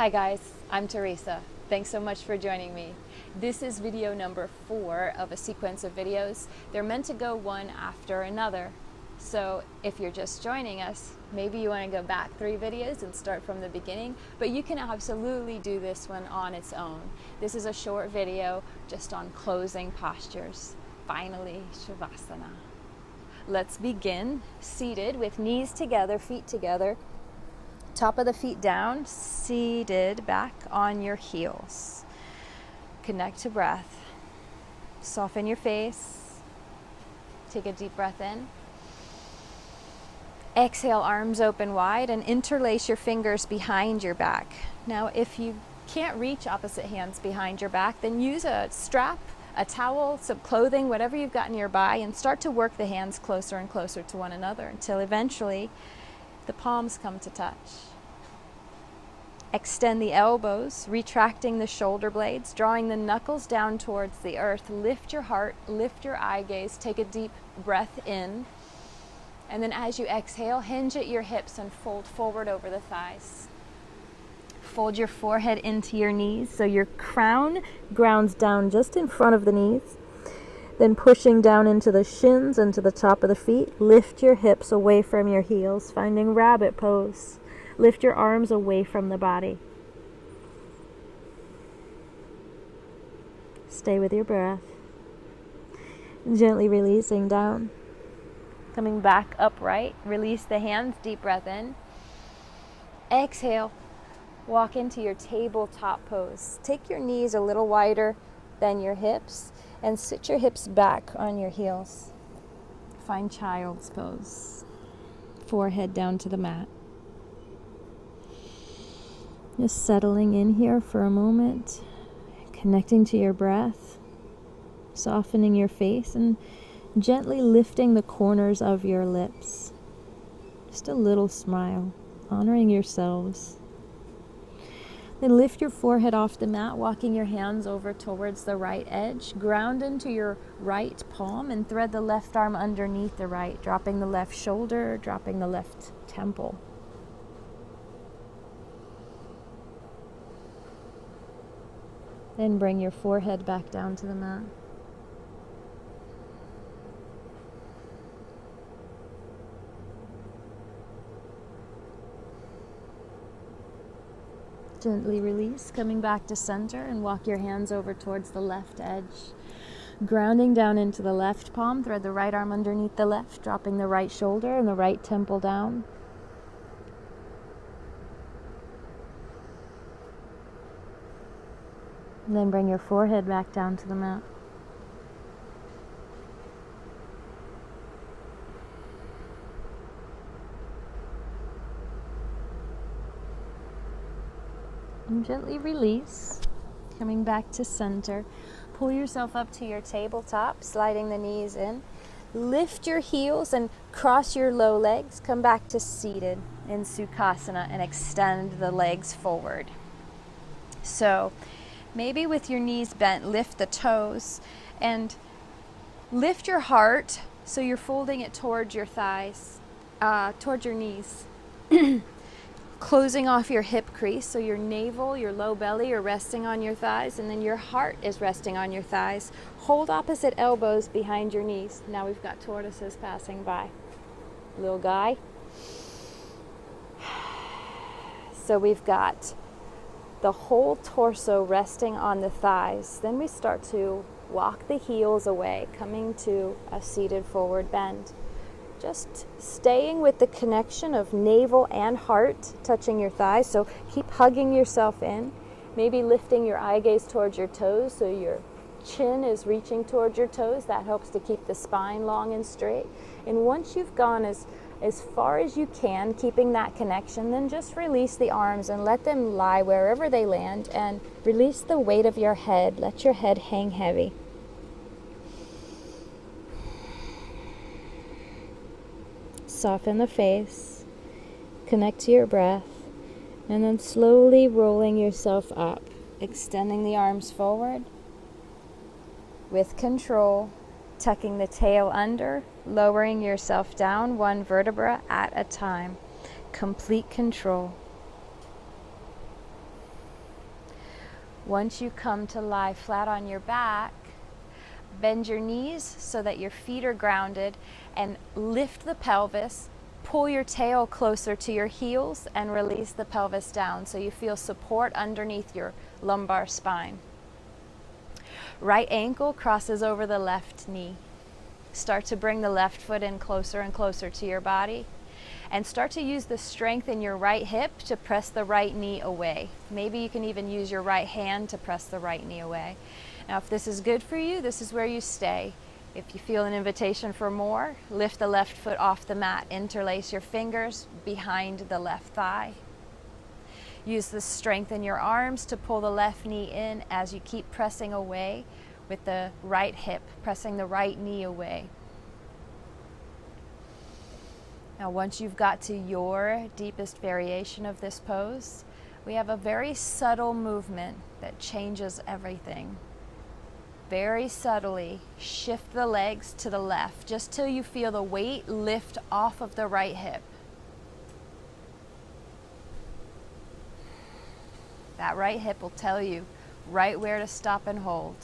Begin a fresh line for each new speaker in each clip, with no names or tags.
Hi guys, I'm Teresa. Thanks so much for joining me. This is video number 4 of a sequence of videos. They're meant to go one after another. So if you're just joining us, maybe you want to go back 3 videos and start from the beginning, but you can absolutely do this one on its own. This is a short video just on closing postures. Finally, Savasana. Let's begin seated with knees together, feet together. Top of the feet down, seated back on your heels. Connect to breath. Soften your face. Take a deep breath in. Exhale, arms open wide, and interlace your fingers behind your back. Now, if you can't reach opposite hands behind your back, then use a strap, a towel, some clothing, whatever you've got nearby, and start to work the hands closer and closer to one another until eventually the palms come to touch. Extend the elbows, retracting the shoulder blades, drawing the knuckles down towards the earth. Lift your heart, lift your eye gaze, take a deep breath in. And then as you exhale, hinge at your hips and fold forward over the thighs. Fold your forehead into your knees so your crown grounds down just in front of the knees. Then pushing down into the shins and to the top of the feet, lift your hips away from your heels, finding rabbit pose. Lift your arms away from the body. Stay with your breath. Gently releasing down. Coming back upright, release the hands, deep breath in. Exhale, walk into your tabletop pose. Take your knees a little wider than your hips and sit your hips back on your heels. Find child's pose. Forehead down to the mat. Just settling in here for a moment, connecting to your breath, softening your face, and gently lifting the corners of your lips. Just a little smile, honoring yourselves. Then lift your forehead off the mat, walking your hands over towards the right edge. Ground into your right palm and thread the left arm underneath the right, dropping the left shoulder, dropping the left temple. Then bring your forehead back down to the mat. Gently release, coming back to center, and walk your hands over towards the left edge. Grounding down into the left palm, thread the right arm underneath the left, dropping the right shoulder and the right temple down. And then bring your forehead back down to the mat. And gently release, coming back to center. Pull yourself up to your tabletop, sliding the knees in. Lift your heels and cross your low legs. Come back to seated in Sukhasana and extend the legs forward. So maybe with your knees bent, lift the toes and lift your heart so you're folding it towards your thighs, towards your knees. Closing off your hip crease, so your navel, your low belly are resting on your thighs, and then your heart is resting on your thighs. Hold opposite elbows behind your knees. Now we've got tortoises passing by. Little guy. So we've got the whole torso resting on the thighs. Then we start to walk the heels away, coming to a seated forward bend. Just staying with the connection of navel and heart touching your thighs. So keep hugging yourself in. Maybe lifting your eye gaze towards your toes so your chin is reaching towards your toes. That helps to keep the spine long and straight. And once you've gone as far as you can, keeping that connection, then just release the arms and let them lie wherever they land, and release the weight of your head. Let your head hang heavy. Soften the face, connect to your breath, and then slowly rolling yourself up, extending the arms forward with control, tucking the tail under, lowering yourself down one vertebra at a time. Complete control. Once you come to lie flat on your back, bend your knees so that your feet are grounded and lift the pelvis. Pull your tail closer to your heels and release the pelvis down so you feel support underneath your lumbar spine. Right ankle crosses over the left knee. Start to bring the left foot in closer and closer to your body, and start to use the strength in your right hip to press the right knee away. Maybe you can even use your right hand to press the right knee away. Now, if this is good for you, this is where you stay. If you feel an invitation for more, lift the left foot off the mat, interlace your fingers behind the left thigh. Use the strength in your arms to pull the left knee in as you keep pressing away with the right hip, pressing the right knee away. Now, once you've got to your deepest variation of this pose, we have a very subtle movement that changes everything. Very subtly shift the legs to the left, just till you feel the weight lift off of the right hip. That right hip will tell you right where to stop and hold.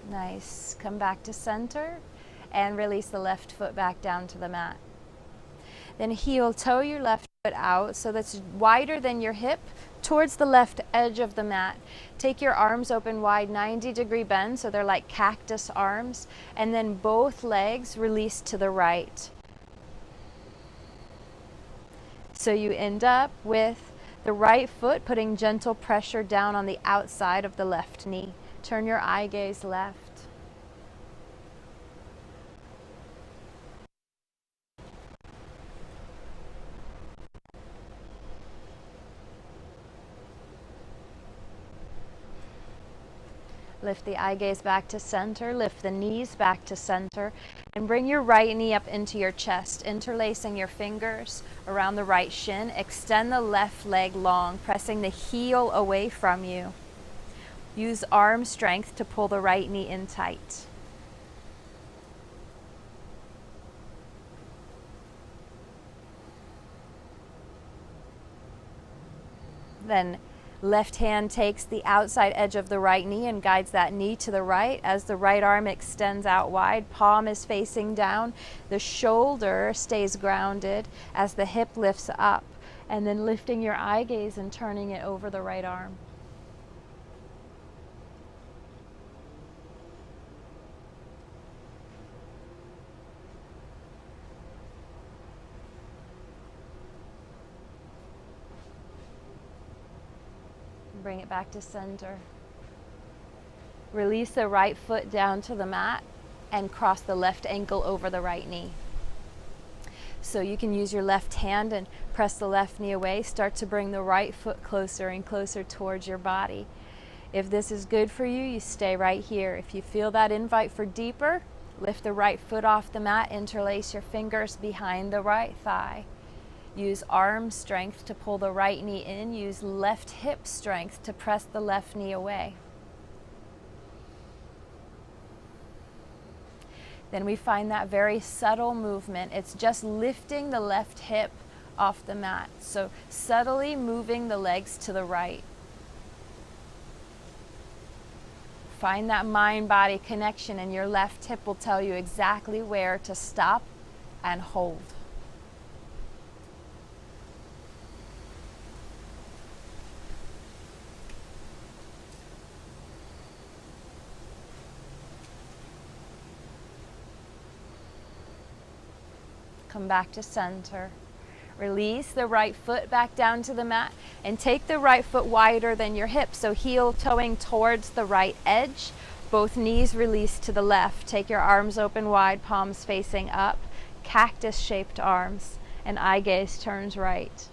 Nice. Come back to center and release the left foot back down to the mat. Then heel toe your left foot out so that's wider than your hip towards the left edge of the mat. Take your arms open wide, 90-degree bend, so they're like cactus arms, and then both legs release to the right. So you end up with the right foot putting gentle pressure down on the outside of the left knee. Turn your eye gaze left. Lift the eye gaze back to center, lift the knees back to center, and bring your right knee up into your chest, interlacing your fingers around the right shin. Extend the left leg long, pressing the heel away from you. Use arm strength to pull the right knee in tight. Then left hand takes the outside edge of the right knee and guides that knee to the right as the right arm extends out wide. Palm is facing down. The shoulder stays grounded as the hip lifts up, and then lifting your eye gaze and turning it over the right arm. Bring it back to center. Release the right foot down to the mat and cross the left ankle over the right knee. So you can use your left hand and press the left knee away. Start to bring the right foot closer and closer towards your body. If this is good for you, you stay right here. If you feel that invite for deeper, lift the right foot off the mat, interlace your fingers behind the right thigh. Use arm strength to pull the right knee in. Use left hip strength to press the left knee away. Then we find that very subtle movement. It's just lifting the left hip off the mat. So subtly moving the legs to the right. Find that mind-body connection, and your left hip will tell you exactly where to stop and hold. Come back to center. Release the right foot back down to the mat and take the right foot wider than your hip. So heel toeing towards the right edge. Both knees release to the left. Take your arms open wide, palms facing up. Cactus shaped arms, and eye gaze turns right.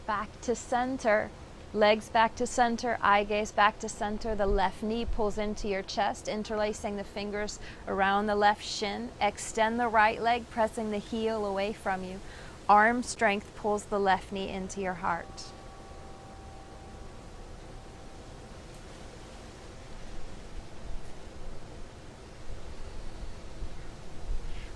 Back to center. Legs back to center, eye gaze back to center. The left knee pulls into your chest, interlacing the fingers around the left shin. Extend the right leg, pressing the heel away from you. Arm strength pulls the left knee into your heart.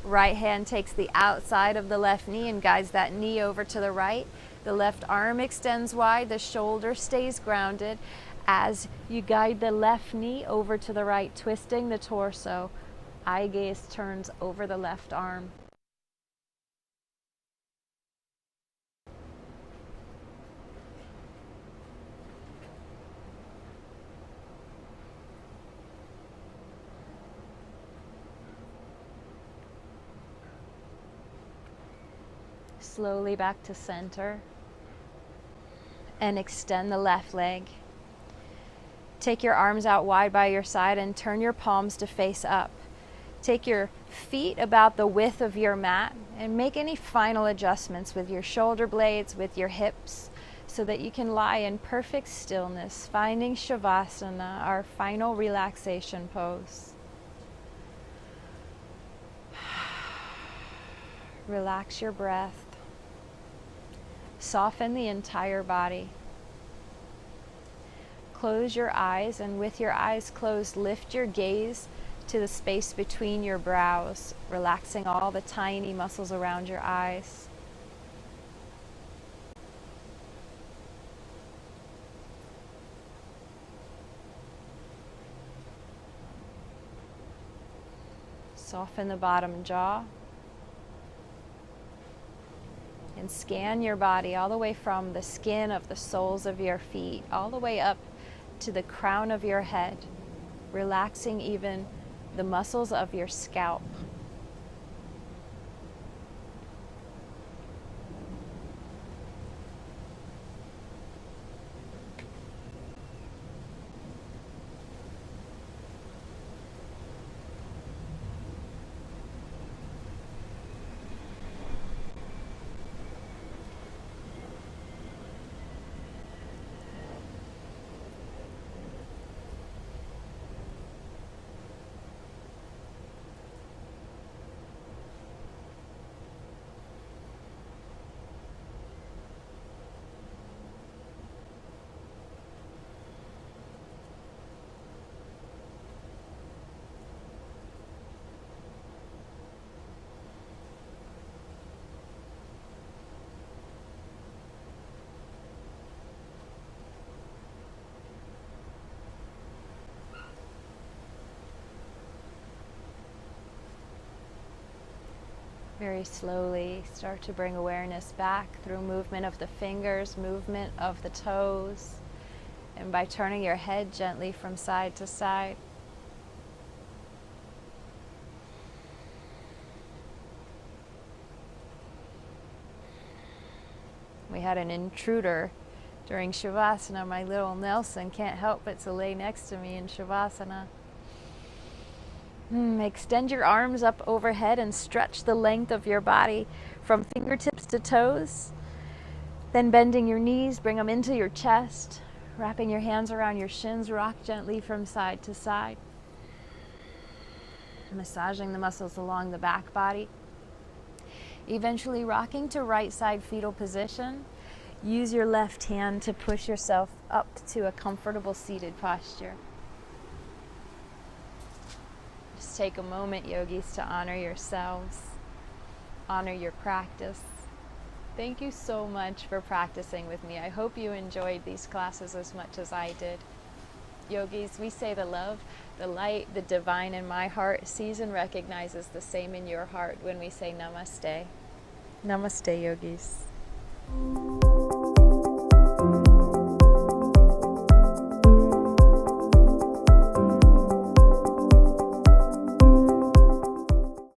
Right hand takes the outside of the left knee and guides that knee over to the right. The left arm extends wide, the shoulder stays grounded as you guide the left knee over to the right, twisting the torso. Eye gaze turns over the left arm. Slowly back to center. And extend the left leg. Take your arms out wide by your side and turn your palms to face up. Take your feet about the width of your mat and make any final adjustments with your shoulder blades, with your hips, so that you can lie in perfect stillness, finding Savasana, our final relaxation pose. Relax your breath. Soften the entire body. Close your eyes, and with your eyes closed, lift your gaze to the space between your brows, relaxing all the tiny muscles around your eyes. Soften the bottom jaw. And scan your body all the way from the skin of the soles of your feet, all the way up to the crown of your head, relaxing even the muscles of your scalp. Very slowly start to bring awareness back through movement of the fingers, movement of the toes, and by turning your head gently from side to side. We had an intruder during Savasana. My little Nelson can't help but to lay next to me in Savasana. Extend your arms up overhead and stretch the length of your body from fingertips to toes. Then bending your knees, bring them into your chest. Wrapping your hands around your shins, rock gently from side to side. Massaging the muscles along the back body. Eventually rocking to right side fetal position. Use your left hand to push yourself up to a comfortable seated posture. Just take a moment, yogis, to honor yourselves, honor your practice. Thank you so much for practicing with me. I hope you enjoyed these classes as much as I did. Yogis, we say the love, the light, the divine in my heart sees and recognizes the same in your heart when we say namaste. Namaste, yogis.